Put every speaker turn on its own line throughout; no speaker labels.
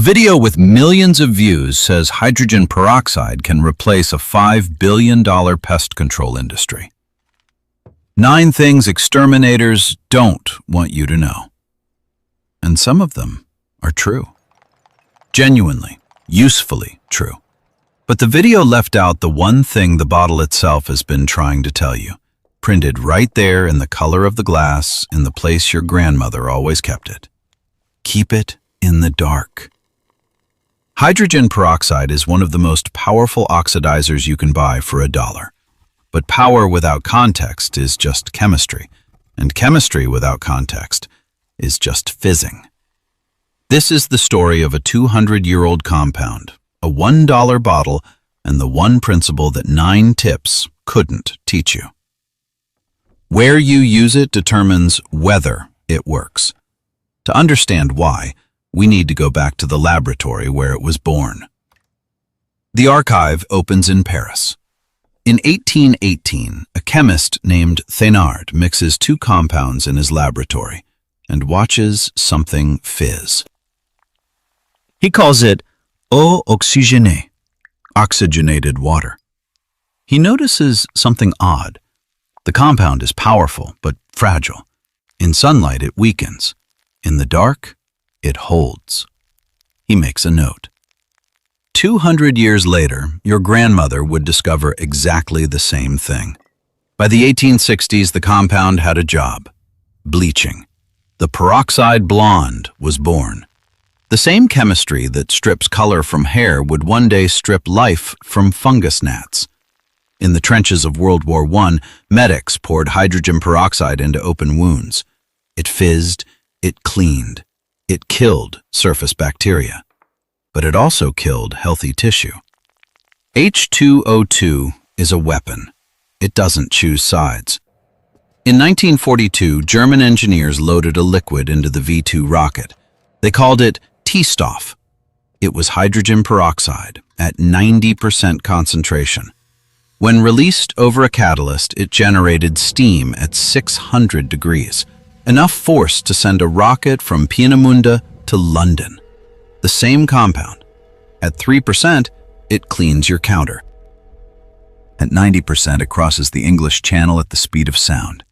video with millions of views says hydrogen peroxide can replace a $5 billion pest control industry. 9 things exterminators don't want you to know. And some of them are true. Genuinely, usefully true. But the video left out the one thing the bottle itself has been trying to tell you, printed right there in the color of the glass in the place your grandmother always kept it. Keep it in the dark. Hydrogen peroxide is one of the most powerful oxidizers you can buy for $1. But power without context is just chemistry, and chemistry without context is just fizzing. This is the story of a 200-year-old compound, a $1 bottle, and the one principle that 9 tips couldn't teach you. Where you use it determines whether it works. To understand why, we need to go back to the laboratory where it was born. The archive opens in Paris. In 1818, a chemist named Thénard mixes 2 compounds in his laboratory and watches something fizz. He calls it eau oxygénée, oxygenated water. He notices something odd. The compound is powerful but fragile. In sunlight, it weakens. In the dark, it holds. He makes a note. 200 years later, your grandmother would discover exactly the same thing. By the 1860s, the compound had a job: bleaching. The peroxide blonde was born. The same chemistry that strips color from hair would one day strip life from fungus gnats. In the trenches of World War I, medics poured hydrogen peroxide into open wounds. It fizzed, it cleaned. It killed surface bacteria, but it also killed healthy tissue. H₂O₂ is a weapon. It doesn't choose sides. In 1942, German engineers loaded a liquid into the V2 rocket. They called it T-Stoff. It was hydrogen peroxide at 90% concentration. When released over a catalyst, it generated steam at 600 degrees. Enough force to send a rocket from Peenemünde to London. The same compound. At 3%, it cleans your counter. At 90%, it crosses the English Channel at the speed of sound.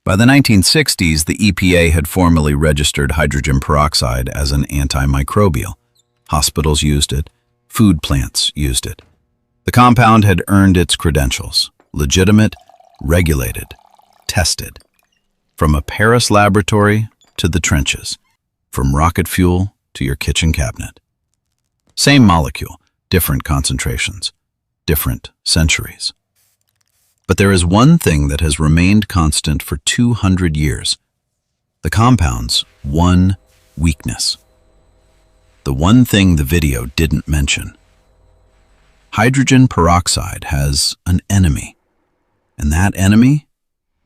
By the 1960s, the EPA had formally registered hydrogen peroxide as an antimicrobial. Hospitals used it. Food plants used it. The compound had earned its credentials: legitimate, regulated, tested. From a Paris laboratory to the trenches, from rocket fuel to your kitchen cabinet. Same molecule, different concentrations, different centuries. But there is one thing that has remained constant for 200 years. The compound's one weakness. The one thing the video didn't mention. Hydrogen peroxide has an enemy, and that enemy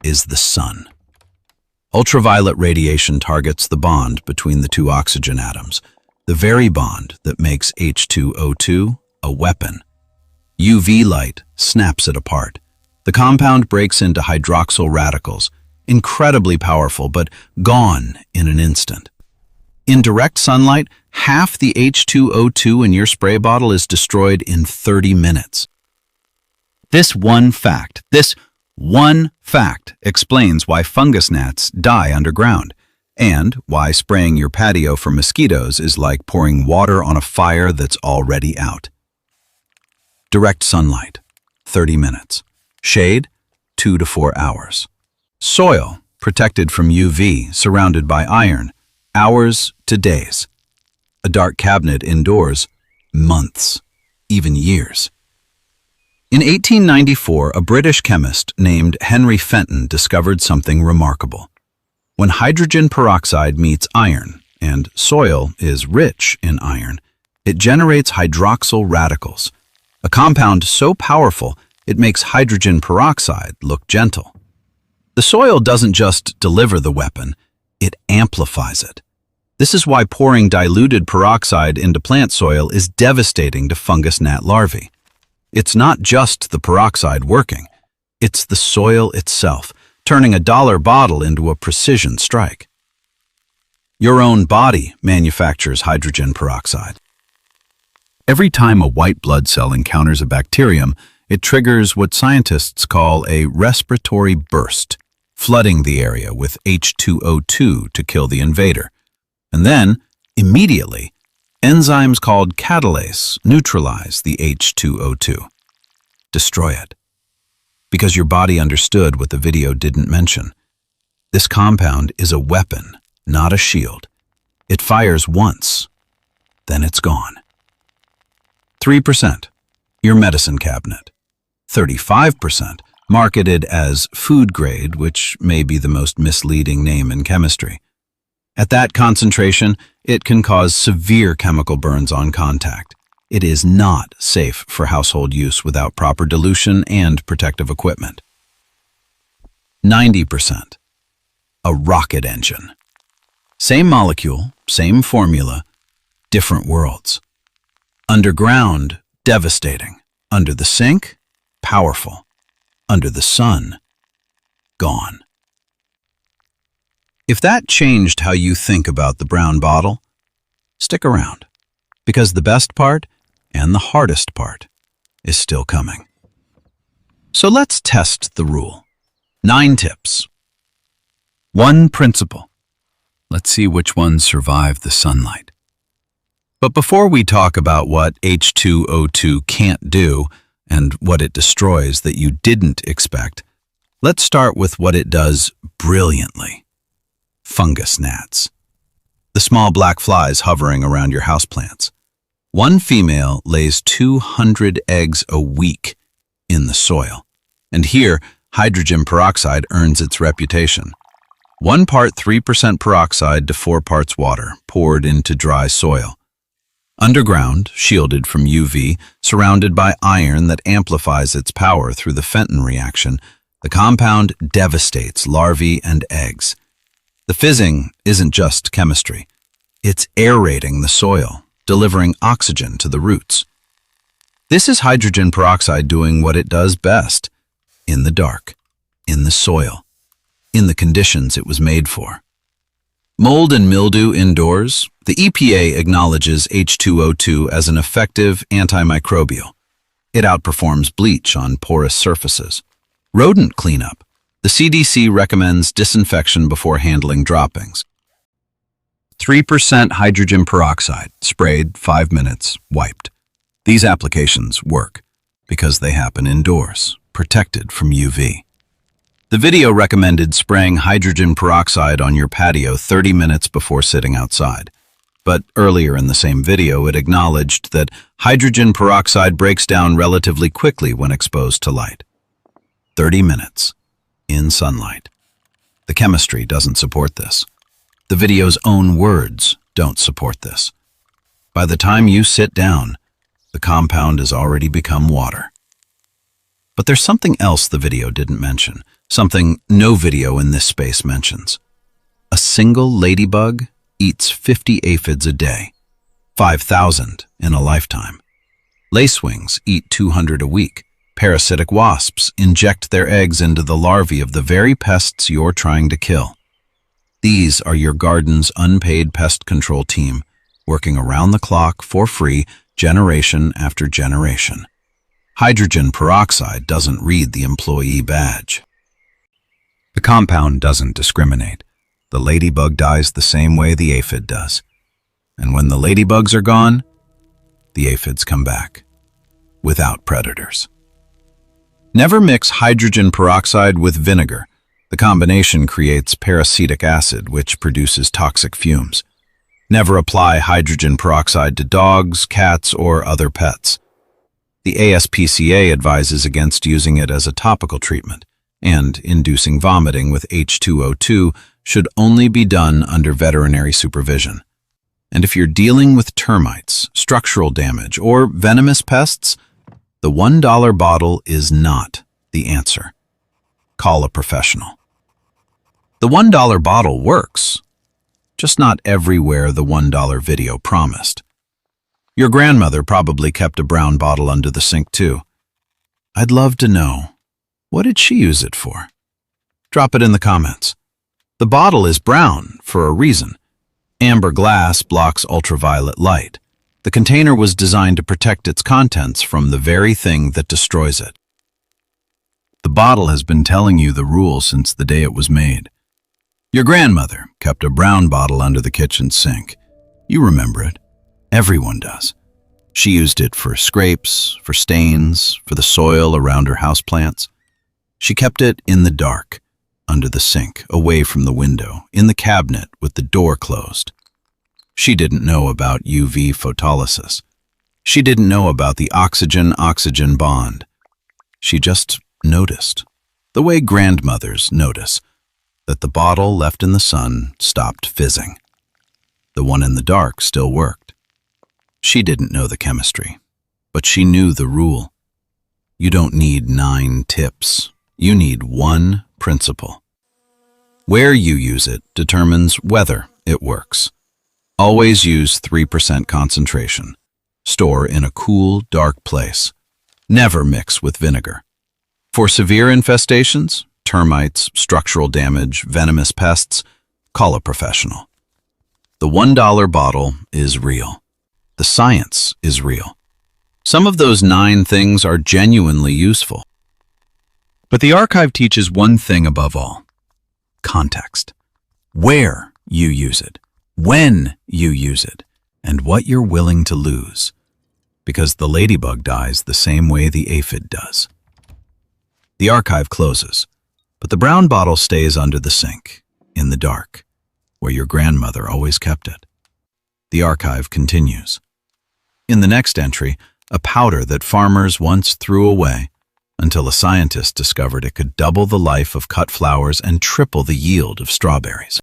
is the sun. Ultraviolet radiation targets the bond between the 2 oxygen atoms, the very bond that makes H₂O₂ a weapon. UV light snaps it apart. The compound breaks into hydroxyl radicals, incredibly powerful but gone in an instant. In direct sunlight, half the H₂O₂ in your spray bottle is destroyed in 30 minutes. This one fact explains why fungus gnats die underground, and why spraying your patio for mosquitoes is like pouring water on a fire that's already out. Direct sunlight, 30 minutes. Shade, 2 to 4 hours. Soil, protected from UV, surrounded by iron, hours to days. A dark cabinet indoors, months, even years. In 1894, a British chemist named Henry Fenton discovered something remarkable. When hydrogen peroxide meets iron, and soil is rich in iron, it generates hydroxyl radicals, a compound so powerful it makes hydrogen peroxide look gentle. The soil doesn't just deliver the weapon, it amplifies it. This is why pouring diluted peroxide into plant soil is devastating to fungus gnat larvae. It's not just the peroxide working, it's the soil itself, turning a $1 bottle into a precision strike. Your own body manufactures hydrogen peroxide. Every time a white blood cell encounters a bacterium, it triggers what scientists call a respiratory burst, flooding the area with H₂O₂ to kill the invader. And then, immediately, enzymes called catalase neutralize the H₂O₂. Destroy it. Because your body understood what the video didn't mention. This compound is a weapon, not a shield. It fires once, then it's gone. 3%, your medicine cabinet. 35%, marketed as food grade, which may be the most misleading name in chemistry. At that concentration, it can cause severe chemical burns on contact. It is not safe for household use without proper dilution and protective equipment. 90%, a rocket engine. Same molecule, same formula, different worlds. Underground, devastating. Under the sink, powerful. Under the sun, gone. If that changed how you think about the brown bottle, stick around, because the best part and the hardest part is still coming. So let's test the rule. 9 tips. 1 principle. Let's see which ones survive the sunlight. But before we talk about what H₂O₂ can't do and what it destroys that you didn't expect, let's start with what it does brilliantly. Fungus gnats. The small black flies hovering around your houseplants. One female lays 200 eggs a week in the soil. And here, hydrogen peroxide earns its reputation. 1 part 3% peroxide to 4 parts water poured into dry soil. Underground, shielded from UV, surrounded by iron that amplifies its power through the Fenton reaction, the compound devastates larvae and eggs. The fizzing isn't just chemistry. It's aerating the soil, delivering oxygen to the roots. This is hydrogen peroxide doing what it does best, in the dark, in the soil, in the conditions it was made for. Mold and mildew indoors. The EPA acknowledges H₂O₂ as an effective antimicrobial. It outperforms bleach on porous surfaces. Rodent cleanup. The CDC recommends disinfection before handling droppings. 3% hydrogen peroxide, sprayed 5 minutes, wiped. These applications work because they happen indoors, protected from UV. The video recommended spraying hydrogen peroxide on your patio 30 minutes before sitting outside. But earlier in the same video, it acknowledged that hydrogen peroxide breaks down relatively quickly when exposed to light. 30 minutes in sunlight. The chemistry doesn't support this. The video's own words don't support this. By the time you sit down, the compound has already become water. But there's something else the video didn't mention, something no video in this space mentions. A single ladybug eats 50 aphids a day, 5,000 in a lifetime. Lacewings eat 200 a week. Parasitic wasps inject their eggs into the larvae of the very pests you're trying to kill. These are your garden's unpaid pest control team, working around the clock for free, generation after generation. Hydrogen peroxide doesn't read the employee badge. The compound doesn't discriminate. The ladybug dies the same way the aphid does. And when the ladybugs are gone, the aphids come back, without predators. Never mix hydrogen peroxide with vinegar. The combination creates peracetic acid, which produces toxic fumes. Never apply hydrogen peroxide to dogs, cats, or other pets. The ASPCA advises against using it as a topical treatment, and inducing vomiting with H₂O₂ should only be done under veterinary supervision. And if you're dealing with termites, structural damage, or venomous pests, the $1 bottle is not the answer. Call a professional. The $1 bottle works, just not everywhere the $1 video promised. Your grandmother probably kept a brown bottle under the sink too. I'd love to know, what did she use it for? Drop it in the comments. The bottle is brown for a reason, Amber glass blocks ultraviolet light. The container was designed to protect its contents from the very thing that destroys it. The bottle has been telling you the rule since the day it was made. Your grandmother kept a brown bottle under the kitchen sink. You remember it. Everyone does. She used it for scrapes, for stains, for the soil around her houseplants. She kept it in the dark, under the sink, away from the window, in the cabinet with the door closed. She didn't know about UV photolysis. She didn't know about the oxygen-oxygen bond. She just noticed, the way grandmothers notice, that the bottle left in the sun stopped fizzing. The one in the dark still worked. She didn't know the chemistry, but she knew the rule. You don't need 9 tips. You need one principle. Where you use it determines whether it works. Always use 3% concentration. Store in a cool, dark place. Never mix with vinegar. For severe infestations, termites, structural damage, venomous pests, call a professional. The $1 bottle is real. The science is real. Some of those 9 things are genuinely useful. But the archive teaches one thing above all: context. Where you use it, when you use it, and what you're willing to lose. Because the ladybug dies the same way the aphid does. The archive closes, but the brown bottle stays under the sink, in the dark, where your grandmother always kept it. The archive continues. In the next entry, a powder that farmers once threw away until a scientist discovered it could double the life of cut flowers and triple the yield of strawberries.